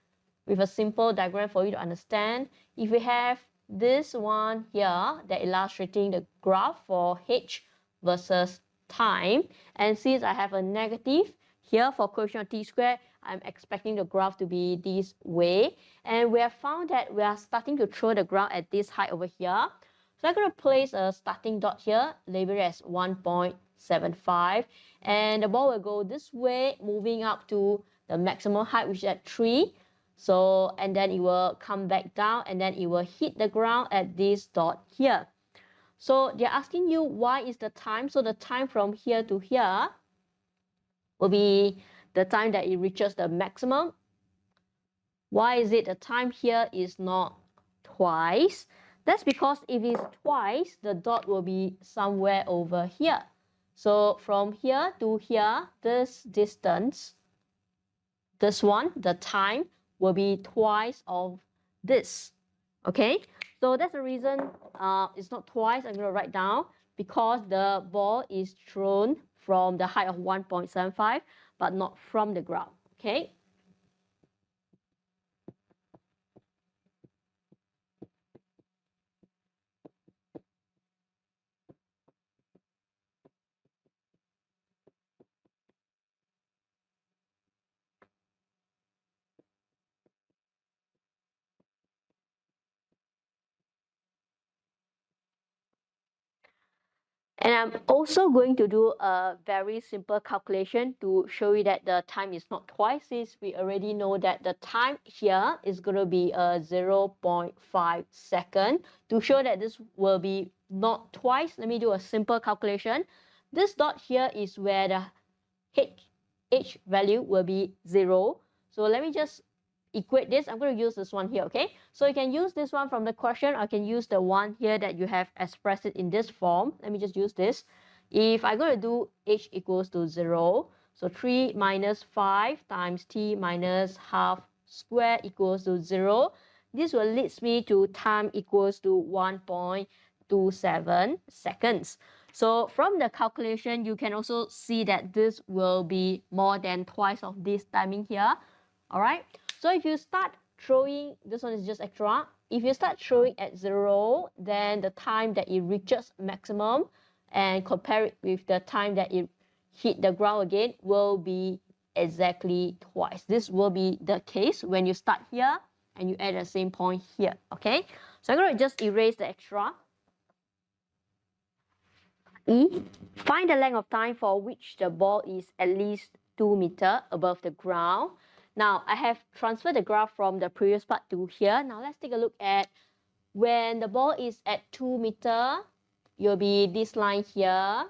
with a simple diagram for you to understand. If we have this one here that illustrating the graph for H versus time, and since I have a negative here for coefficient of t squared, I'm expecting the graph to be this way, and we have found that we are starting to throw the ground at this height over here. So I'm going to place a starting dot here, label it as 1.75, and the ball will go this way, moving up to the maximum height, which is at 3. So, and then it will come back down, and then it will hit the ground at this dot here. So they're asking you why is the time. So the time from here to here will be the time that it reaches the maximum. Why is it the time here is not twice? That's because if it's twice, the dot will be somewhere over here. So from here to here, this distance, this one, the time will be twice of this. Okay, so that's the reason it's not twice. I'm going to write down because the ball is thrown from the height of 1.75, but not from the ground. Okay. And I'm also going to do a very simple calculation to show you that the time is not twice, since we already know that the time here is going to be a 0.5 second. To show that this will be not twice, let me do a simple calculation. This dot here is where the H value will be 0. So let me just equate this. I'm going to use this one here, okay? So you can use this one from the question, or I can use the one here that you have expressed it in this form. Let me just use this. If I'm going to do H equals to 0, so 3 minus 5 times t minus half square equals to 0. This will lead me to time equals to 1.27 seconds. So from the calculation, you can also see that this will be more than twice of this timing here. All right. So if you start throwing, this one is just extra. If you start throwing at 0, then the time that it reaches maximum and compare it with the time that it hit the ground again will be exactly twice. This will be the case when you start here and you add the same point here. Okay. So I'm going to just erase the extra. E, find the length of time for which the ball is at least 2 meters above the ground. Now, I have transferred the graph from the previous part to here. Now, let's take a look at when the ball is at 2 meters, you'll be this line here,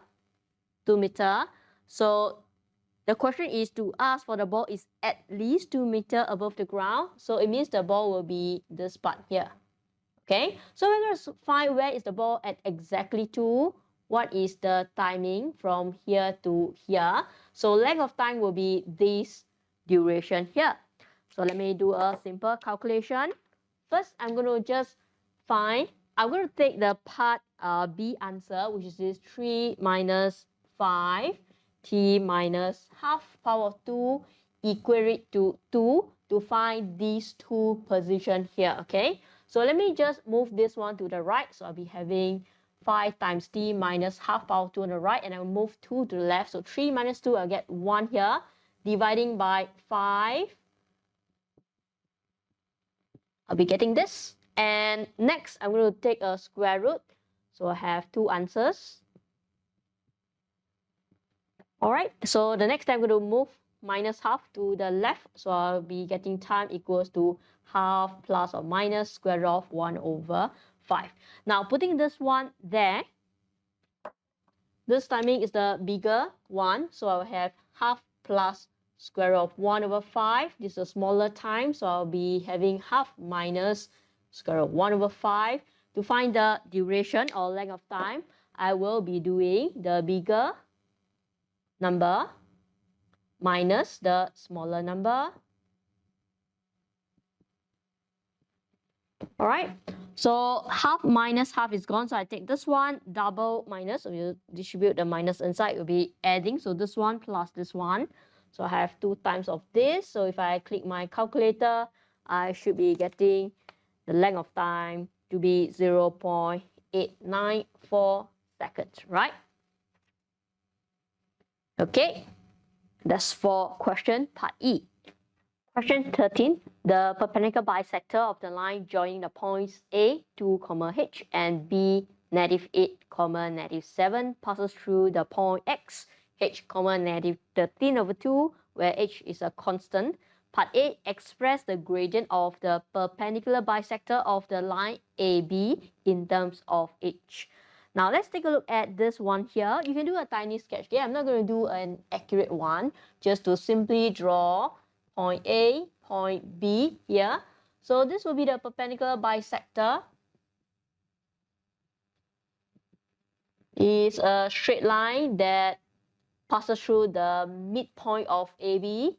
2 meters. So, the question is to ask for the ball is at least 2 meters above the ground. So, it means the ball will be this part here. Okay, so we're going to find where is the ball at exactly 2. What is the timing from here to here? So length of time will be this duration here. So let me do a simple calculation. First, I'm going to just I'm going to take the part B answer, which is this 3 minus 5 t minus half power of 2 equal it to 2 to find these two positions here, okay? So let me just move this one to the right. So I'll be having 5 times t minus half power of 2 on the right, and I'll move 2 to the left. So 3 minus 2, I'll get 1 here, dividing by 5. I'll be getting this. And next, I'm going to take a square root. So I have 2 answers. All right, so the next time I'm going to move minus half to the left. So I'll be getting time equals to half plus or minus square root of 1 over 5. Now, putting this one there, this timing is the bigger one. So I'll have half plus square root of 1 over 5. This is a smaller time. So I'll be having half minus square root of 1 over 5. To find the duration or length of time, I will be doing the bigger number minus the smaller number. All right, so half minus half is gone. So I take this one, double minus. So you distribute the minus inside, will be adding. So this one plus this one. So I have 2 times of this. So if I click my calculator, I should be getting the length of time to be 0.894 seconds, right? Okay, that's for question part E. Question 13, the perpendicular bisector of the line joining the points A, 2, H, and B, negative 8, negative 7, passes through the point X, H, negative 13 over 2, where H is a constant. Part A, express the gradient of the perpendicular bisector of the line AB in terms of H. Now, let's take a look at this one here. You can do a tiny sketch. Okay, I'm not going to do an accurate one, just to simply draw point A, point B here. So this will be the perpendicular bisector. It's a straight line that passes through the midpoint of AB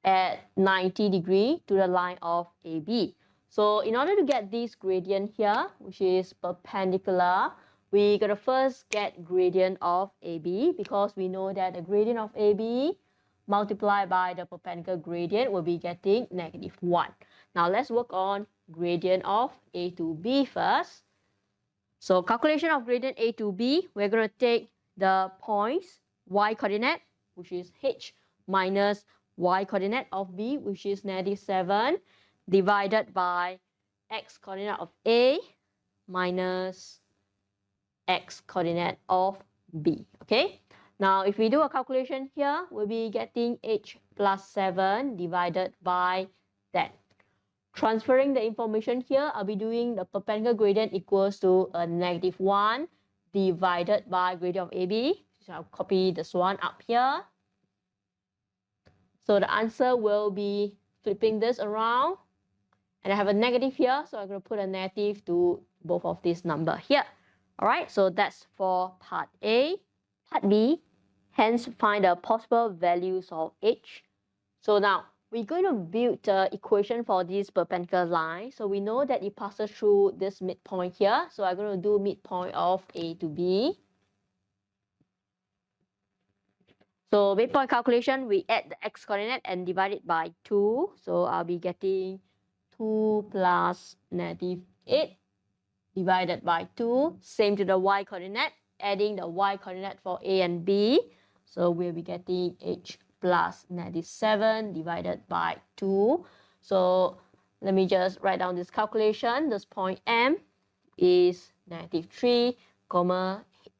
at 90 degrees to the line of AB. So in order to get this gradient here, which is perpendicular, we're going to first get gradient of AB, because we know that the gradient of AB multiplied by the perpendicular gradient will be getting negative 1. Now let's work on gradient of A to B first. So calculation of gradient A to B, we're going to take the points y coordinate, which is H, minus y coordinate of B, which is negative 7, divided by x coordinate of A minus x coordinate of B. Okay, now if we do a calculation here, we'll be getting H plus 7 divided by 10. Transferring the information here, I'll be doing the perpendicular gradient equals to a negative 1 divided by gradient of AB. So I'll copy this one up here. So the answer will be flipping this around. And I have a negative here, so I'm going to put a negative to both of these numbers here. All right, so that's for part A. Part B, hence find the possible values of H. So now, we're going to build the equation for this perpendicular line. So we know that it passes through this midpoint here. So I'm going to do midpoint of A to B. So midpoint calculation, we add the x coordinate and divide it by 2. So I'll be getting 2 plus negative 8 divided by 2. Same to the y coordinate, adding the y coordinate for A and B. So we'll be getting H plus negative 7 divided by 2. So let me just write down this calculation. This point M is negative 3,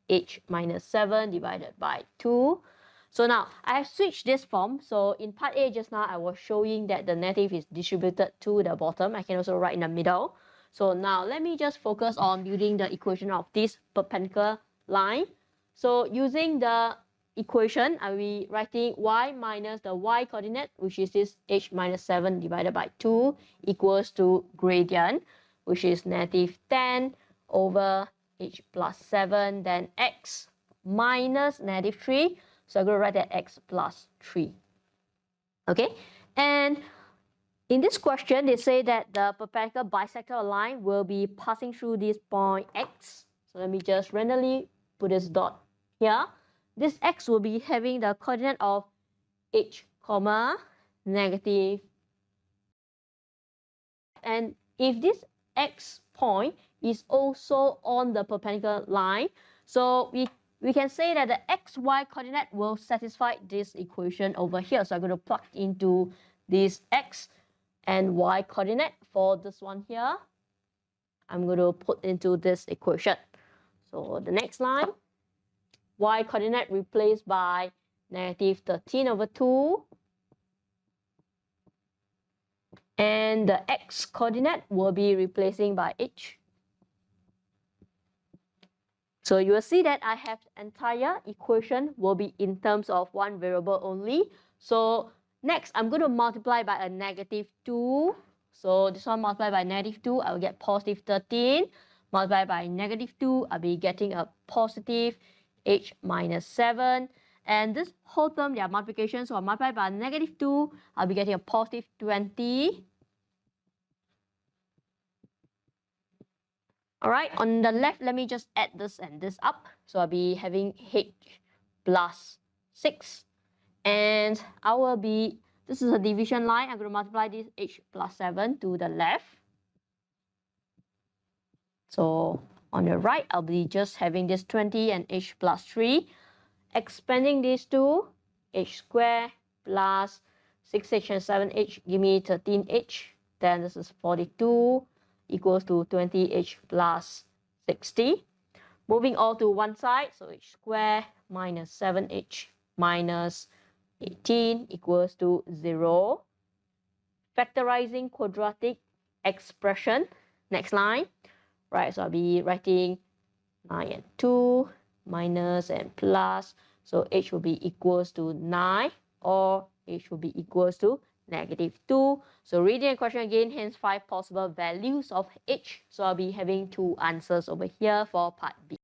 H minus 7 divided by 2. So now I have switched this form. So in part A just now, I was showing that the negative is distributed to the bottom. I can also write in the middle. So now let me just focus on building the equation of this perpendicular line. So using the equation, I will be writing y minus the y coordinate, which is this H minus 7 divided by 2 equals to gradient. which is negative 10 over h plus 7, then x minus negative 3. So I'm going to write that x plus 3. Okay, and in this question, they say that the perpendicular bisector line will be passing through this point x. So let me just randomly put this dot here. This x will be having the coordinate of h, comma, negative. And if this x point is also on the perpendicular line, so we can say that the xy coordinate will satisfy this equation over here. So I'm going to plug into this x and y coordinate for this one here. I'm going to put into this equation. So the next line, y coordinate replaced by negative 13 over 2. And the x coordinate will be replacing by h. So you will see that I have the entire equation will be in terms of one variable only. So next, I'm going to multiply by a negative 2. So this one multiplied by negative 2, I will get positive 13. Multiplied by negative 2, I'll be getting a positive h minus 7. And this whole term, their multiplication, so I multiply by negative 2, I'll be getting a positive 20. All right, on the left, let me just add this and this up. So I'll be having h plus 6. And I will be, this is a division line. I'm going to multiply this h plus 7 to the left. So on the right, I'll be just having this 20 and h plus 3. Expanding these two, h squared plus 6h and 7h give me 13h. Then this is 42 equals to 20h plus 60. Moving all to one side, so h squared minus 7h minus 18 equals to 0. Factorizing quadratic expression. Next line. Right, so I'll be writing 9 and 2 minus and plus. So h will be equals to 9 or h will be equals to negative 2. So reading the question again, hence 5 possible values of h. So I'll be having 2 answers over here for part B.